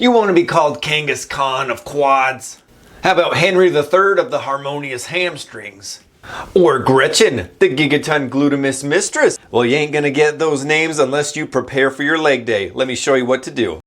You want to be called Genghis Khan of quads? How about Henry III of the harmonious hamstrings? Or Gretchen, the gigaton glutamus mistress? Well, you ain't gonna get those names unless you prepare for your leg day. Let me show you what to do.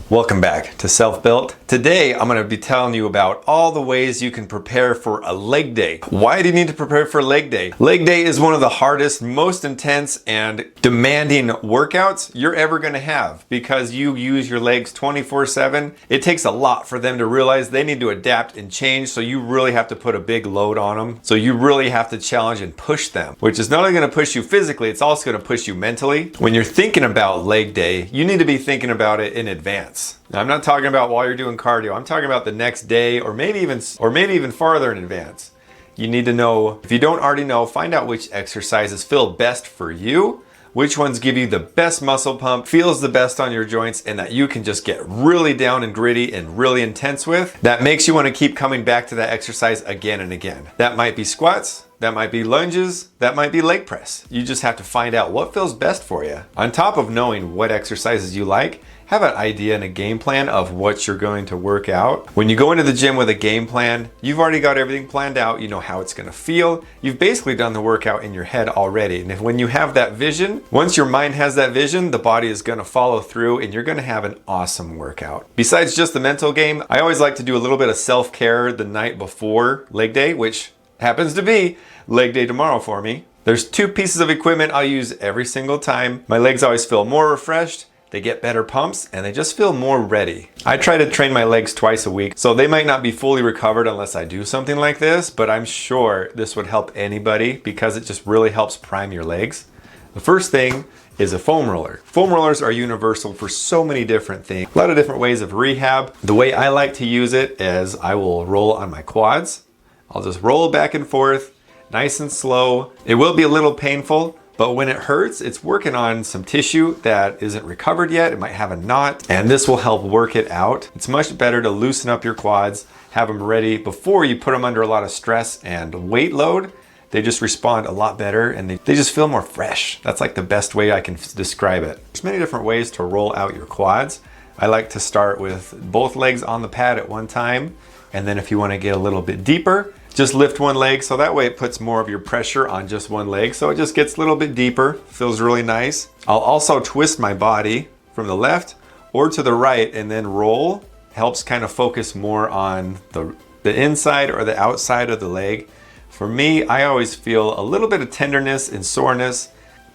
Welcome back to Self Built. Today I'm going to be telling you about all the ways you can prepare for a leg day. Why do you need to prepare for leg day? Leg day is one of the hardest, most intense and demanding workouts you're ever going to have because you use your legs 24/7. It takes a lot for them to realize they need to adapt and change, so you really have to put a big load on them. So you really have to challenge and push them, which is not only going to push you physically, it's also going to push you mentally. When you're thinking about leg day, you need to be thinking about it in advance. Now, I'm not talking about while you're doing cardio. I'm talking about the next day or maybe even farther in advance. You need to know, if you don't already know, find out which exercises feel best for you, which ones give you the best muscle pump, feels the best on your joints, and that you can just get really down and gritty and really intense with. That makes you want to keep coming back to that exercise again and again. That might be squats, that might be lunges, that might be leg press. You just have to find out what feels best for you. On top of knowing what exercises you like, have an idea and a game plan of what you're going to work out. When you go into the gym with a game plan, you've already got everything planned out. You know how it's gonna feel. You've basically done the workout in your head already. And when you have that vision, once your mind has that vision, the body is gonna follow through and you're gonna have an awesome workout. Besides just the mental game, I always like to do a little bit of self-care the night before leg day, which happens to be leg day tomorrow for me. There's two pieces of equipment I'll use every single time. My legs always feel more refreshed. They get better pumps and they just feel more ready. I try to train my legs twice a week, so they might not be fully recovered unless I do something like this, but I'm sure this would help anybody because it just really helps prime your legs. The first thing is a foam roller. Foam rollers are universal for so many different things. A lot of different ways of rehab. The way I like to use it is I will roll on my quads. I'll just roll back and forth, nice and slow. It will be a little painful, but when it hurts, it's working on some tissue that isn't recovered yet. It might have a knot, and this will help work it out. It's much better to loosen up your quads, have them ready before you put them under a lot of stress and weight load. They just respond a lot better and they just feel more fresh. That's like the best way I can describe it. There's many different ways to roll out your quads. I like to start with both legs on the pad at one time. And then if you want to get a little bit deeper, just lift one leg, so that way it puts more of your pressure on just one leg, so it just gets a little bit deeper, feels really nice. I'll also twist my body from the left or to the right and then roll. Helps kind of focus more on the inside or the outside of the leg. For me, I always feel a little bit of tenderness and soreness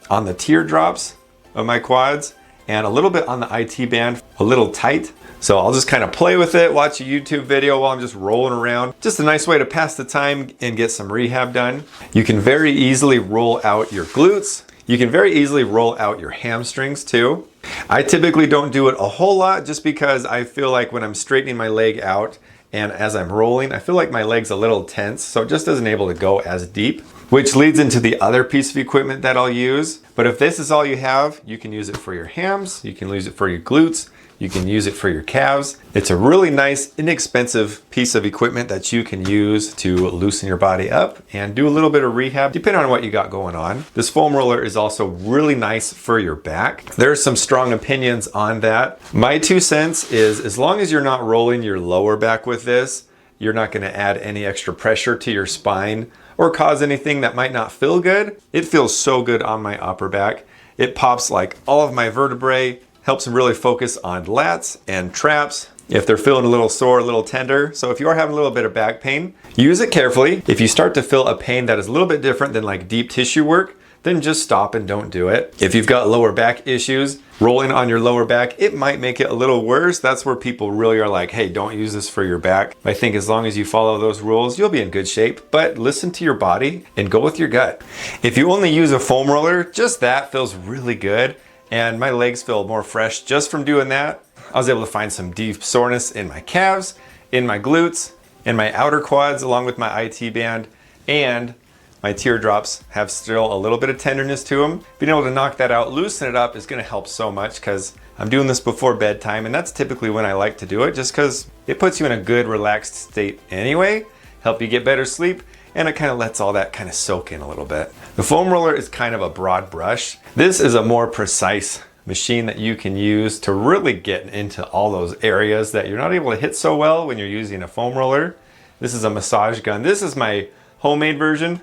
on the teardrops of my quads and a little bit on the IT band, a little tight. So I'll just kind of play with it, watch a YouTube video while I'm just rolling around. Just a nice way to pass the time and get some rehab done. You can very easily roll out your glutes. You can very easily roll out your hamstrings too. I typically don't do it a whole lot just because I feel like when I'm straightening my leg out and as I'm rolling, I feel like my leg's a little tense, so it just isn't able to go as deep, which leads into the other piece of equipment that I'll use. But if this is all you have, you can use it for your hams, you can use it for your glutes, you can use it for your calves. It's a really nice, inexpensive piece of equipment that you can use to loosen your body up and do a little bit of rehab, depending on what you got going on. This foam roller is also really nice for your back. There's some strong opinions on that. My 2 cents is, as long as you're not rolling your lower back with this, you're not gonna add any extra pressure to your spine or cause anything that might not feel good. It feels so good on my upper back. It pops like all of my vertebrae, helps them really focus on lats and traps if they're feeling a little sore, a little tender. So if you are having a little bit of back pain, use it carefully. If you start to feel a pain that is a little bit different than like deep tissue work, then just stop and don't do it. If you've got lower back issues, rolling on your lower back, it might make it a little worse. That's where people really are like, hey, don't use this for your back. I think as long as you follow those rules, you'll be in good shape, but listen to your body and go with your gut. If you only use a foam roller, just that feels really good. And my legs feel more fresh just from doing that. I was able to find some deep soreness in my calves, in my glutes, in my outer quads, along with my IT band, and my teardrops have still a little bit of tenderness to them. Being able to knock that out, loosen it up is gonna help so much because I'm doing this before bedtime, and that's typically when I like to do it just because it puts you in a good, relaxed state anyway, help you get better sleep, and it kind of lets all that kind of soak in a little bit. The foam roller is kind of a broad brush. This is a more precise machine that you can use to really get into all those areas that you're not able to hit so well when you're using a foam roller. This is a massage gun. This is my homemade version.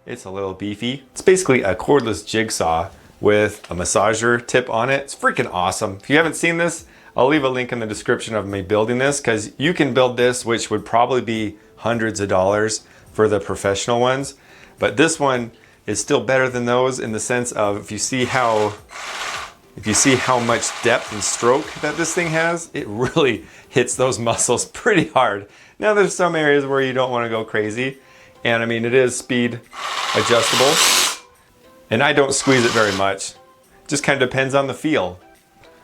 It's a little beefy. It's basically a cordless jigsaw with a massager tip on it. It's freaking awesome. If you haven't seen this, I'll leave a link in the description of me building this, because you can build this, which would probably be hundreds of dollars for the professional ones. But this one is still better than those in the sense of if you see how much depth and stroke that this thing has, it really hits those muscles pretty hard. Now there's some areas where you don't want to go crazy. And I mean, it is speed adjustable. And I don't squeeze it very much. Just kind of depends on the feel.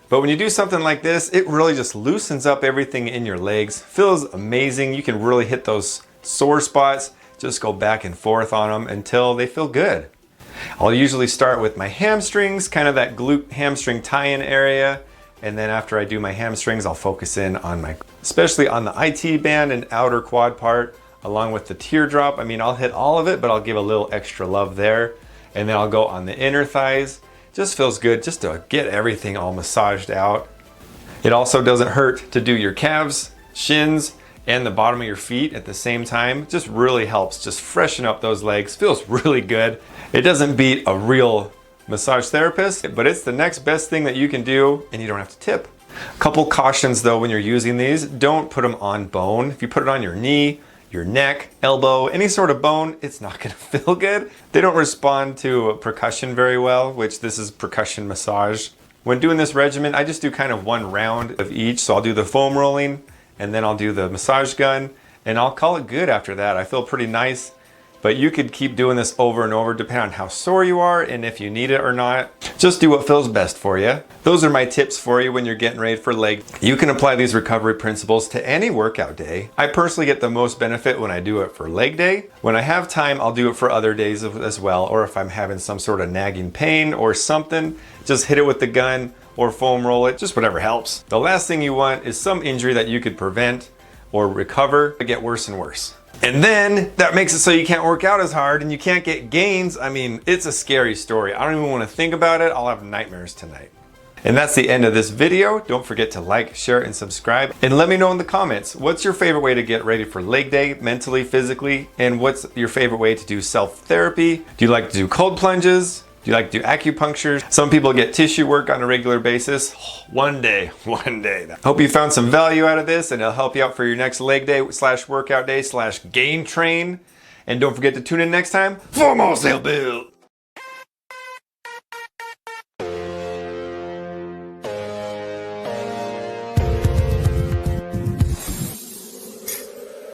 But when you do something like this, it really just loosens up everything in your legs. Feels amazing. You can really hit those sore spots. Just go back and forth on them until they feel good. I'll usually start with my hamstrings, kind of that glute hamstring tie-in area. And then after I do my hamstrings, I'll focus in on especially on the IT band and outer quad part, along with the teardrop. I mean, I'll hit all of it, but I'll give a little extra love there. And then I'll go on the inner thighs. Just feels good just to get everything all massaged out. It also doesn't hurt to do your calves, shins, and the bottom of your feet at the same time. Just really helps just freshen up those legs. Feels really good. It doesn't beat a real massage therapist, but it's the next best thing that you can do, and you don't have to tip. A couple cautions though when you're using these: don't put them on bone. If you put it on your knee, your neck, elbow, any sort of bone, it's not gonna feel good. They don't respond to percussion very well, which this is percussion massage. When doing this regimen, I just do kind of one round of each. So I'll do the foam rolling, and then I'll do the massage gun, and I'll call it good after that. I feel pretty nice. But you could keep doing this over and over depending on how sore you are and if you need it or not. Just do what feels best for you. Those are my tips for you when you're getting ready for leg. You can apply these recovery principles to any workout day. I personally get the most benefit when I do it for leg day. When I have time, I'll do it for other days as well. Or if I'm having some sort of nagging pain or something, just hit it with the gun or foam roll it, just whatever helps. The last thing you want is some injury that you could prevent or recover to get worse and worse. And then that makes it so you can't work out as hard and you can't get gains. I mean, it's a scary story. I don't even want to think about it. I'll have nightmares tonight. And that's the end of this video. Don't forget to like, share, and subscribe. And let me know in the comments, what's your favorite way to get ready for leg day, mentally, physically? And what's your favorite way to do self-therapy? Do you like to do cold plunges? Do you like to do acupuncture? Some people get tissue work on a regular basis. One day. Hope you found some value out of this, and it'll help you out for your next leg day / workout day / gain train. And don't forget to tune in next time for more Self Built.